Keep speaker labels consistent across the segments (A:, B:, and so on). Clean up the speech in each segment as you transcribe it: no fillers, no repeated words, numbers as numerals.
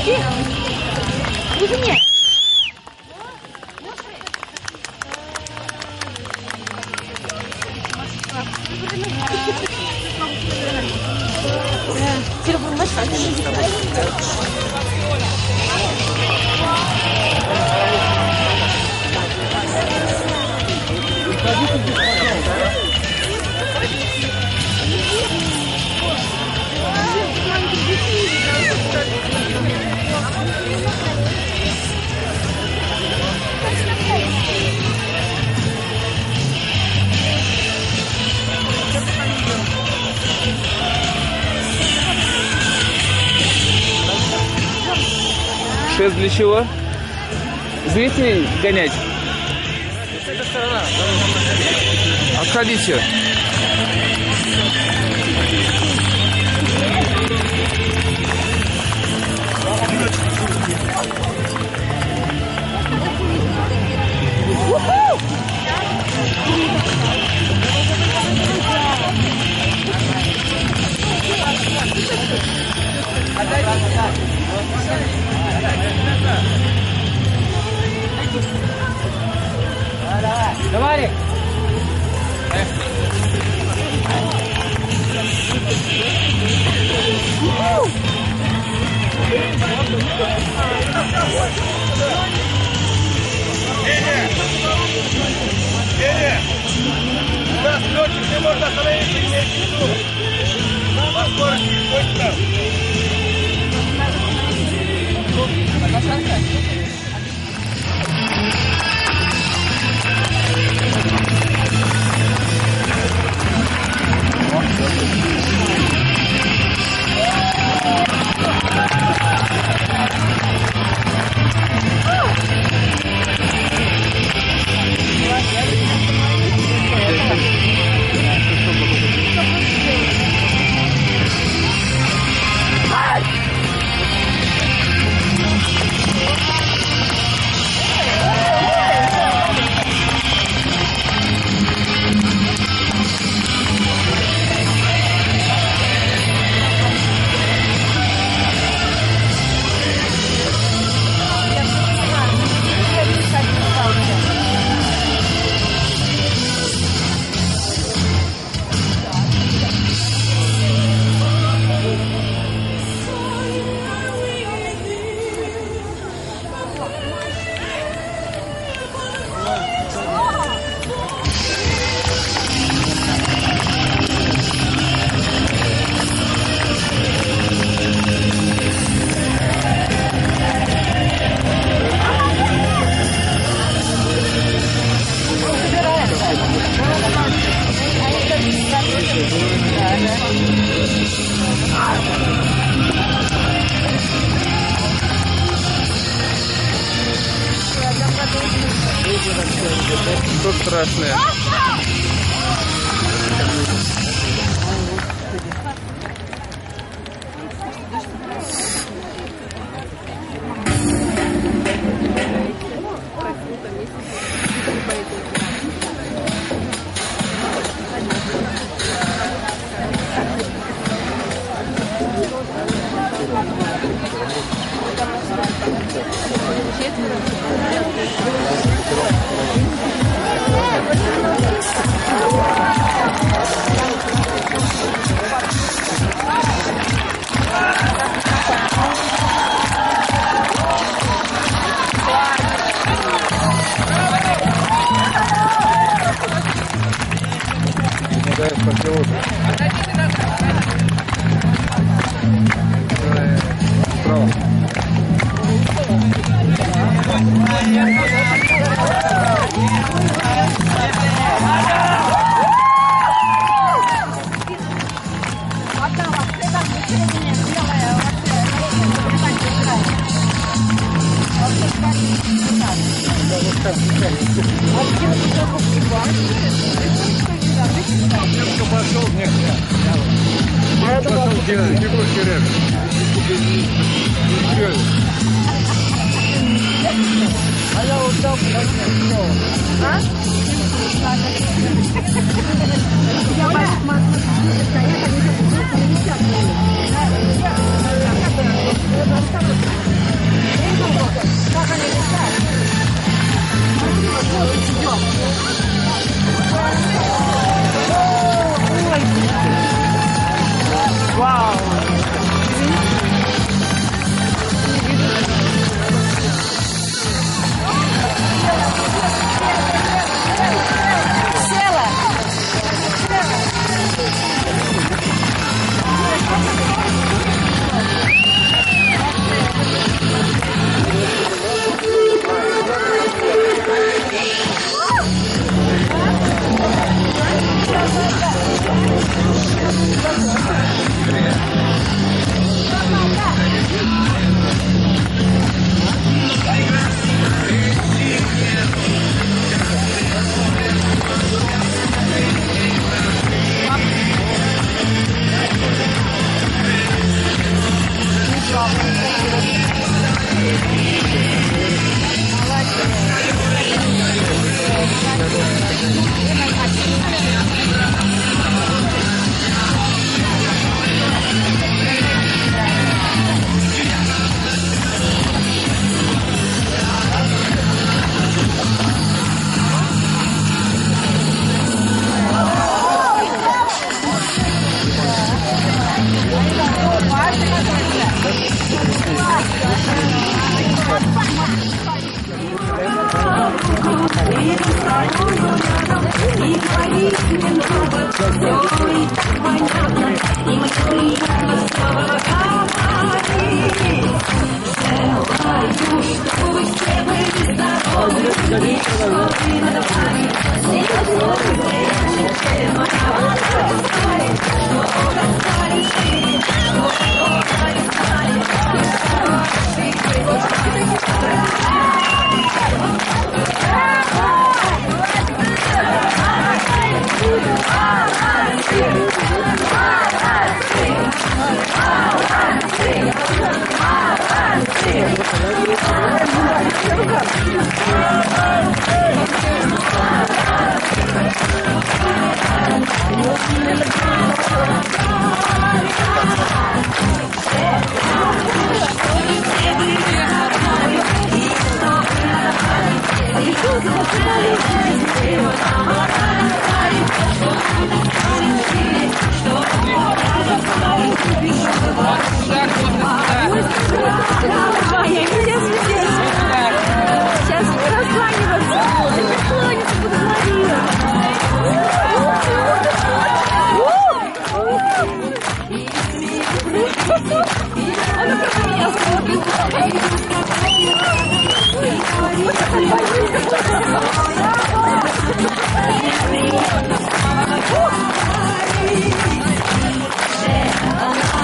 A: Уже нет.
B: Шест для чего? Зрителей гонять? Отходите.
C: Давай!
D: Да, летчик, где можно остановиться, имеет в виду. На скорости, хоть там.
B: Что страшное? Справа.
D: Пошел, нет. Я пошел делать, бегущий рэп.
A: А я вот так а? Я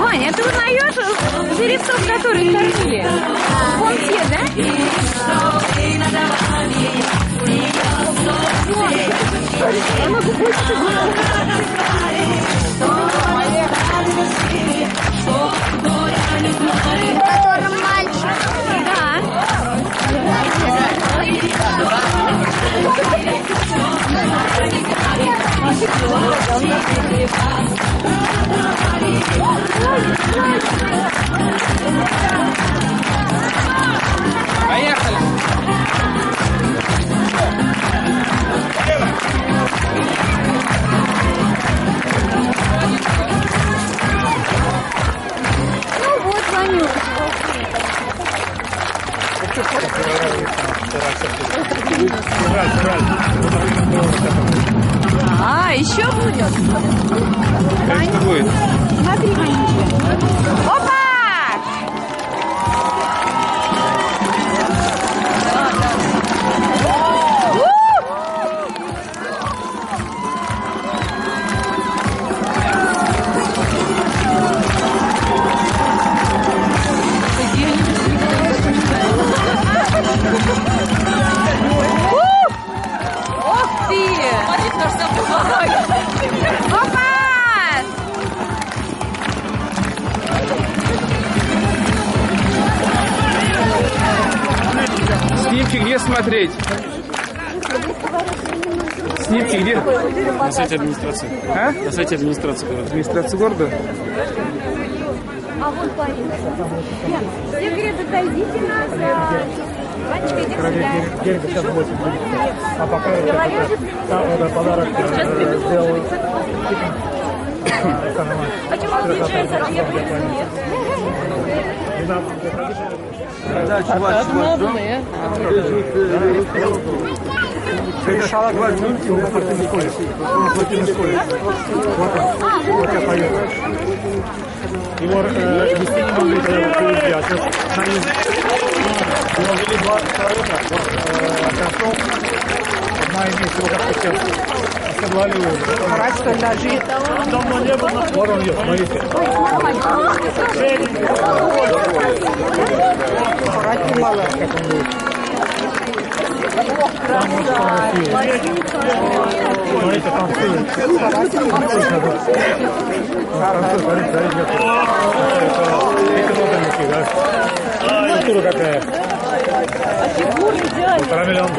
A: Ваня, ты узнаешь жеребцов, которые кормили? Вон те, да? Я могу больше.
E: Которым мальчик.
B: Поехали!
A: Ну вот, Ванюк. А, еще будет?
B: Конечно, будет.
A: Смотри, Ванюшка. Опа! Ох ты! Опа!
B: Снимки где смотреть? Снимки где?
C: На сайте администрации.
B: А?
C: На сайте администрации города.
B: Администрация города?
A: А вон полиция. Все говорят, отойдите нас. Ванечка, иди сюда.
D: Деньги сейчас 8 будет. А пока это подарок сделал.
A: Почему он включается? Я понял.
D: Это шалак возьмем, и он платит в школе. Он платит в школе. Вот я поеду. Его действительно привезли, а сейчас на ним его вели 2 человека, концов, одна из них его как-то сейчас
F: Брать, что ли, даже.
D: Вот он идет, смотрите.
F: Брать немало.
D: Смотрите, там сын. Культура какая? $1,5 миллиона.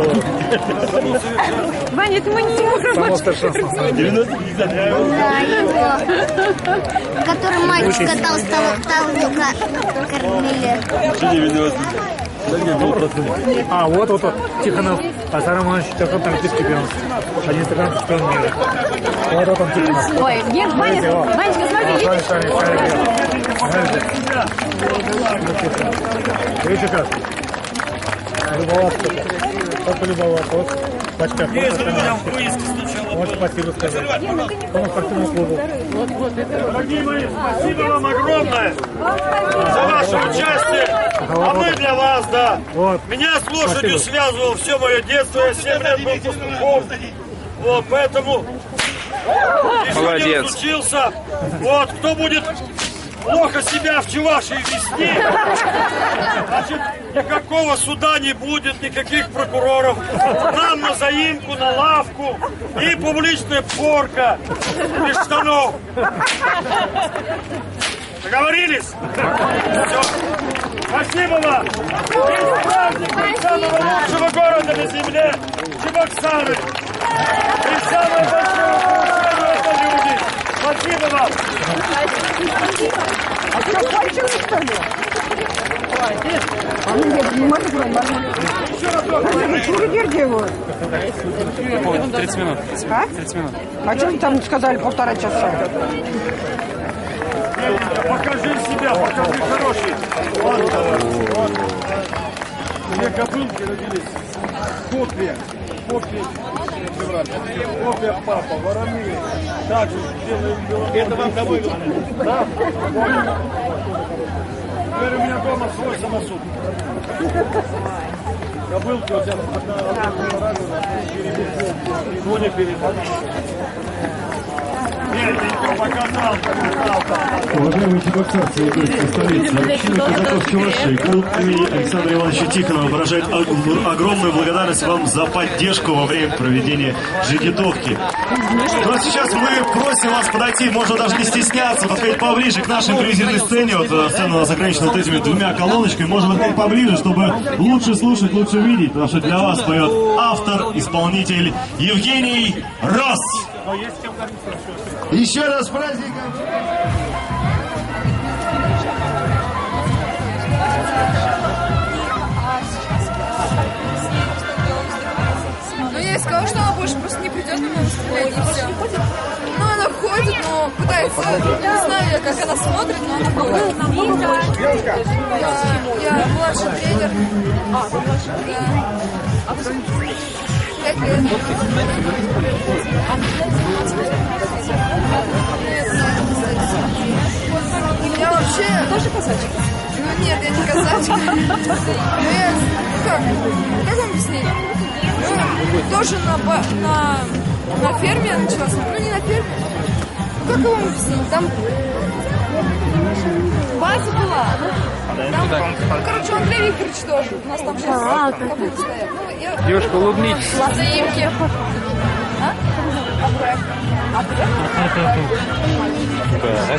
A: Ваня, это мы не можем.
D: Само совершенство.
E: Который мальчик катал с того кормили.
D: А, вот. Тихонов. Асар Романович Тихонов, олимпийский чемпион. 11-кратный чемпион мира. Вот он Тихонов.
A: Ой, нет, Ваня, Ванечка, смотри,
D: Видите как? Любоваться. Как полюбоваться. Вот пачка. Вот спасибо сказать. Он спортивному клубу.
G: Дорогие мои, спасибо вам огромное за ваше участие. А мы для вас, да.
D: Вот.
G: Меня с лошадью связывало все мое детство. Я 7 лет был пастухом. Вот, поэтому еще не
B: Молодец.
G: разучился. Вот, кто будет плохо себя в Чувашии вести, значит, никакого суда не будет, никаких прокуроров. Нам на заимку, на лавку и публичная порка без штанов. Договорились? Все. Спасибо вам. И с праздником самого лучшего города на земле Чебоксары. И самое большое уважение это люди. Спасибо вам.
F: А что, кончилось, что ли? А ну нет, не могу брать нормально. Бригадир делают.
C: 30 минут.
F: А?
C: 30 минут.
F: А что они там сказали 1,5 часа?
G: Покажи себя, покажи хороший. Вот, давай. Вот. Две кобылки родились. Копия папа, воронили. Так же делаем беломор. Это вам домой главное? Да. Теперь у меня дома свой самосуд. Кобылки у тебя одна не перебор.
H: Уважаемые чебоксарцы и гости столицы, община казаков Чувашии, клуб имени Александра Ивановича Тихонова выражает огромную благодарность вам за поддержку во время проведения жигитовки. Ну а сейчас мы просим вас подойти, можно даже не стесняться, подходить поближе к нашей импровизированной сцене. Вот сцена у нас ограничена вот этими 2 колоночками, можно подходить поближе, чтобы лучше слушать, лучше видеть, потому что для вас поет автор, исполнитель Евгений Рос. Еще раз с праздником!
I: Ну, я ей сказала, что она больше просто не придет на выступление, и все. Ну, она ходит, но пытается, не знаю я, как она смотрит, но она ходит. Я младший тренер. Да. 5 лет. Я вообще... Тоже казачка? Ну нет, я не казачка. Ну я... Как вам объяснить? Ну, тоже на ферме я начала смотреть. Ну не на ферме. Ну как вам объяснить? Там... База была. Там, короче, Андрей Викторович тоже. У нас там сейчас кобылы стоят. Ну,
B: Девушка, улыбнитесь.
I: Заимки. А? Обрек.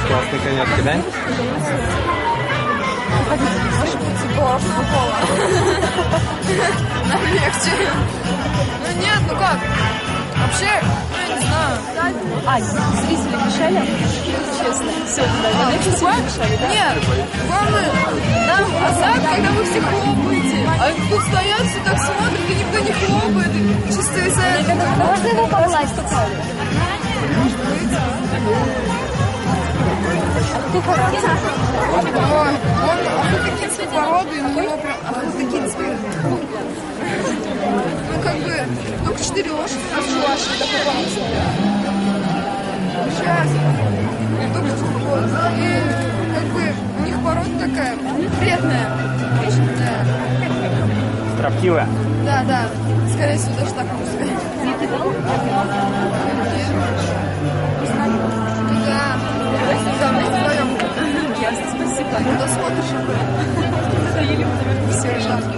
B: Классный конец, да?
I: Может быть, сложно было. Нам легче. Ну нет, ну как? Вообще, ну я не знаю.
A: Зрители мешали? Честно. Сегодня мешали, да?
I: Нет, главное, нам азарт, когда вы все хлопаете. А тут стоят, все так смотрят, и никто не хлопает. И чисто из-за этого.
E: Можно его погладить?
I: Он ахутакинской породы, и на него прям ахутакинский. Ну как бы, только 4 лошади у нас в Чувашии, такой баланс. Сейчас. Только вот. И как бы у них порода такая вредная. Да.
B: Строптивая.
I: Да. Скорее всего, даже так можно сказать. Да. Спасибо. Кто смотришь? Все, жалко.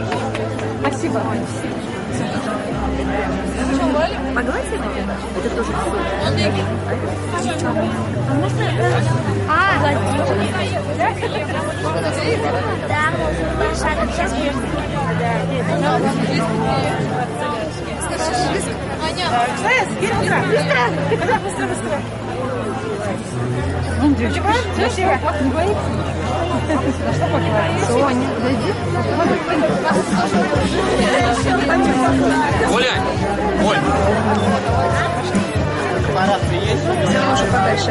A: Спасибо. Погладь его? Это тоже Быстро. Девочка, не боится? Что погладить? Соня, зайди.
C: Оля! Оль!
A: Сделай уже подальше.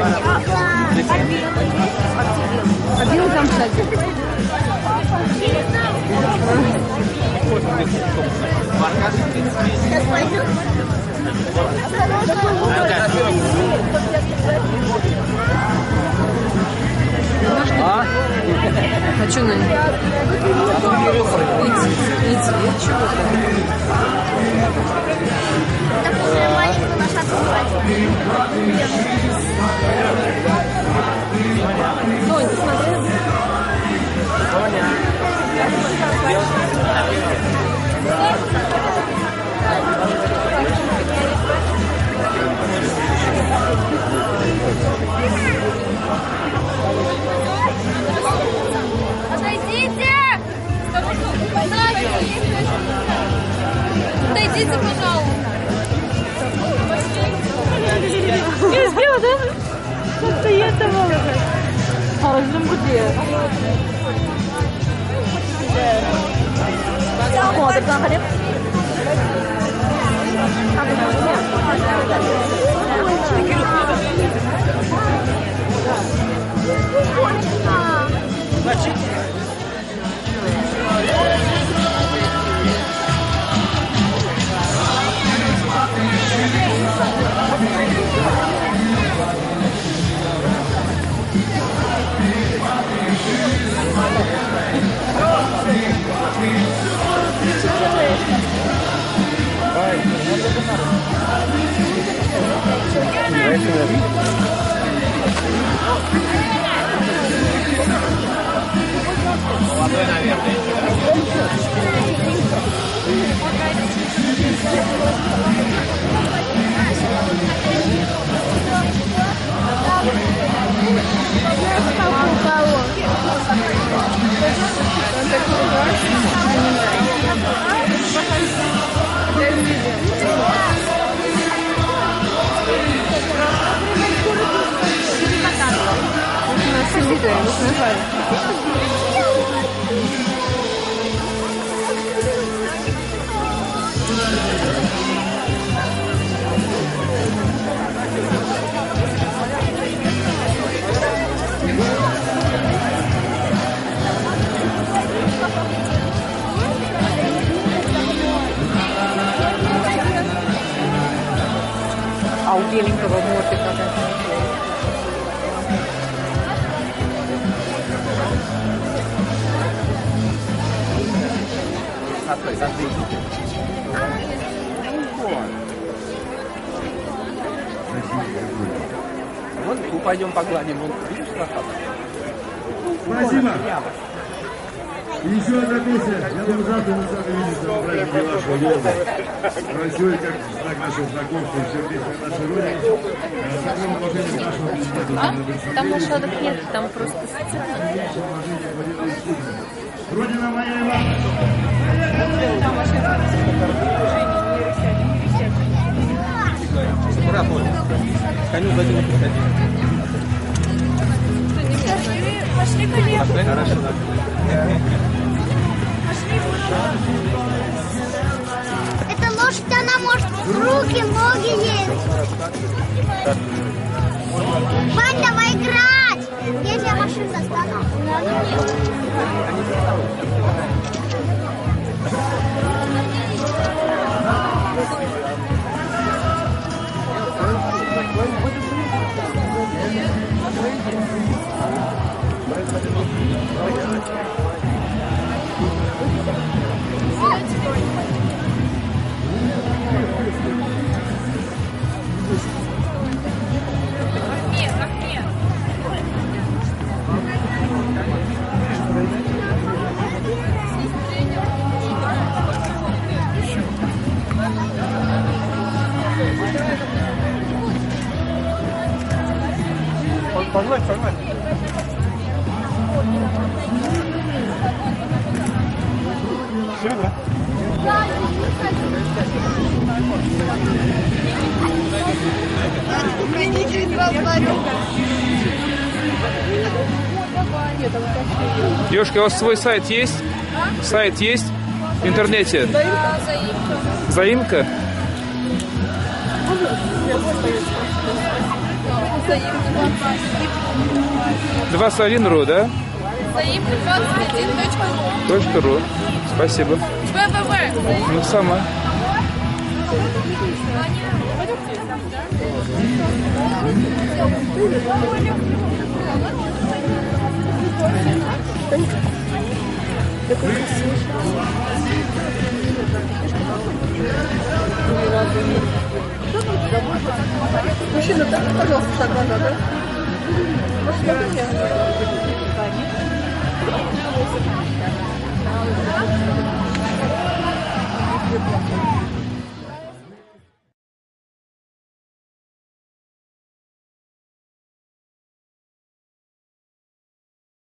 A: Побил там сзади. Сейчас пойду. А что на них? Иди, чего ты? Сонь, ты смотри.
I: Отойдите, пожалуйста.
A: Я сделала, да? Что я это молодец. Ağzım gidiyor. Kodurdan hadi. А у беленького мортика, да.
B: Вон, пойдем погладим. Вон, видишь, красавчик?
J: Спасибо. Еще одна песня. Я думаю, завтра мы с вами видимся на празднике вашего города. Танцует как знак нашего знакомства. Все песни нашей Родины. С огромным уважением к нашему президенту.
A: Там лошадок нет, там просто
J: Родина моя и ваша.
B: Коню дадим пускать.
I: Пошли, коллеги.
B: Хорошо, да.
E: Эта лошадь, она может руки, ноги есть. Вань, давай играть. Я тебе машину достану.
D: Погнать. Все, да?
C: Девушка, у вас свой сайт есть? Сайт есть в интернете? Заимка. Заимка. 21.ru, да?
I: Заимка 21.ru.
C: .ру. Спасибо.
I: ВВВ.
C: Ну, сама.
F: Мужчина, так, пожалуйста, так глаза, да?